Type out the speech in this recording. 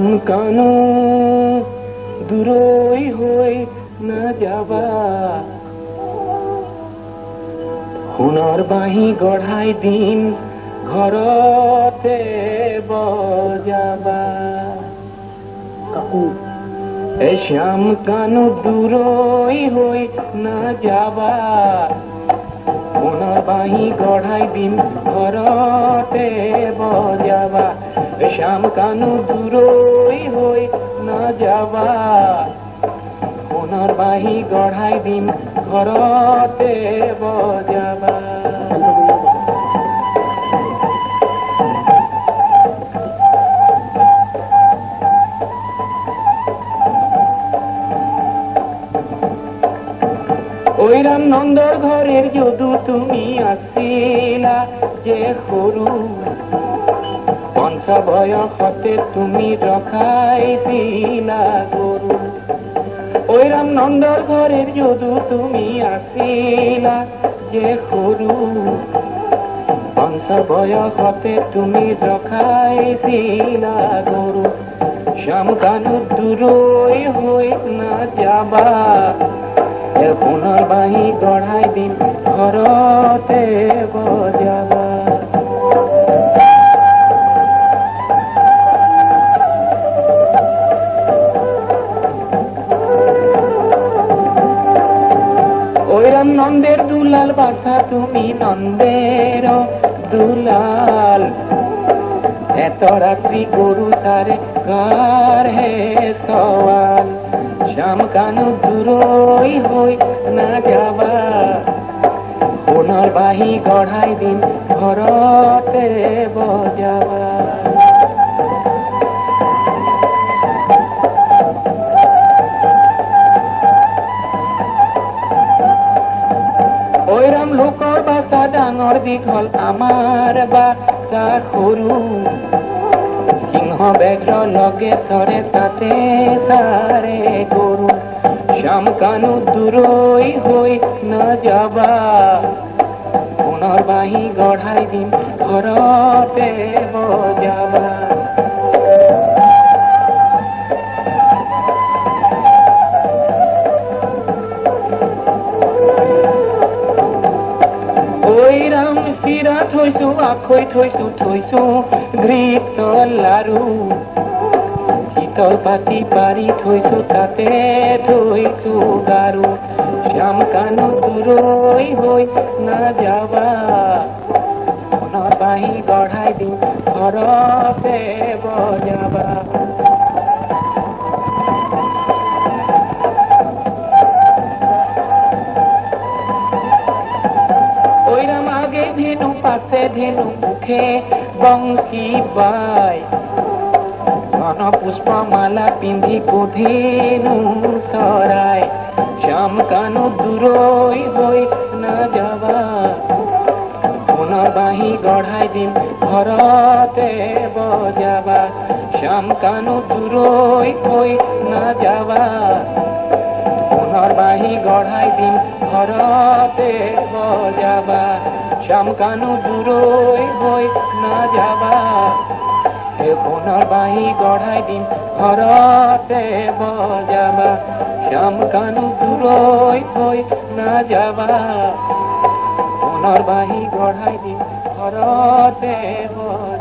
শ্যাম কানু দূৰৈ হৈ নাযাবা, সোণৰ বাঁহী গঢ়াই দিম ঘৰতে বজাবা। কাকু এই শ্যাম কানু দূৰৈ হৈ নাযাবা, সোণৰ বাঁহী গঢ়াই দিম ঘৰতে বজাবা। শ্যাম কানু দূৰৈ হৈ নাযাবা, সোণৰ বাঁহী গঢ়াই দিম ঘৰতে বজাবা। ওই ৰাম নন্দৰ ঘৰেৰ যদু তুমি আসিলা যে সৰু, পঞ্চা বয়সতে তুমি ৰখাইছিলা গৰু। ওই ৰাম নন্দৰ ঘৰেৰ যদু তুমি আসিলা যে সৰু, পঞ্চা বয়সতে তুমি ৰখাইছিলা গৰু। শ্যাম কানু দূৰৈ হৈ নাযাবা, সোণৰ বাঁহী গঢ়াই দিম ঘৰতে বজাবা। ওই রাম নন্দের দুলাল বাছা তুমি নন্দের দুলাল, এত রাত্রি গরু তারে কার হে সওয়াল। শ্যাম কানু দূৰৈ হৈ নাযাবা, সোণৰ বাঁহী গঢ়াই দিম ঘৰতে বজাবা। ওই ৰাম লোকৰ বাছা ডাঙৰ দীঘল আমাৰ বাছা সৰু, সিংহ ব্যাঘ্ৰ লগে চৰে তাতে তাৰে গৰু। শ্যাম কানু দূৰৈ হৈ নাযাবা, সোণৰ বাঁহী গঢ়াই দিম ঘৰতে বজাবা। ওই ৰাম চিৰা থৈছো আখৈ থৈছো থৈছো ঘৃত লাৰু, শীতল পাতি পাৰি থৈছো তাতে থৈছো গাৰু। শ্যাম কানু দূৰৈ হৈ নাযাবা, সোণৰ বাঁহী গঢ়াই দিম ঘৰতে বজাবা। ওই রাম আগে ধেনু পাশে ধেনু মুখে বংশী বাই, ঘন পুষ্পমালা পিন্ধি ধেনু চৰাই। শ্যাম কানু দূৰৈ হৈ নাযাবা, সোণৰ বাঁহী গঢ়াই দিম ঘৰতে বজাবা। শ্যাম কানু দূৰৈ হৈ নাযাবা, সোণৰ বাঁহী গঢ়াই দিম ঘৰতে বজাবা। শ্যাম কানু দূৰৈ হৈ নাযাবা, সোণৰ বাঁহী গঢ়াই দিম ঘৰতে বজাবা। শ্যাম কানু দূৰৈ হৈ নাযাবা, সোণৰ বাঁহী গঢ়াই দিম ঘৰতে বজাবা।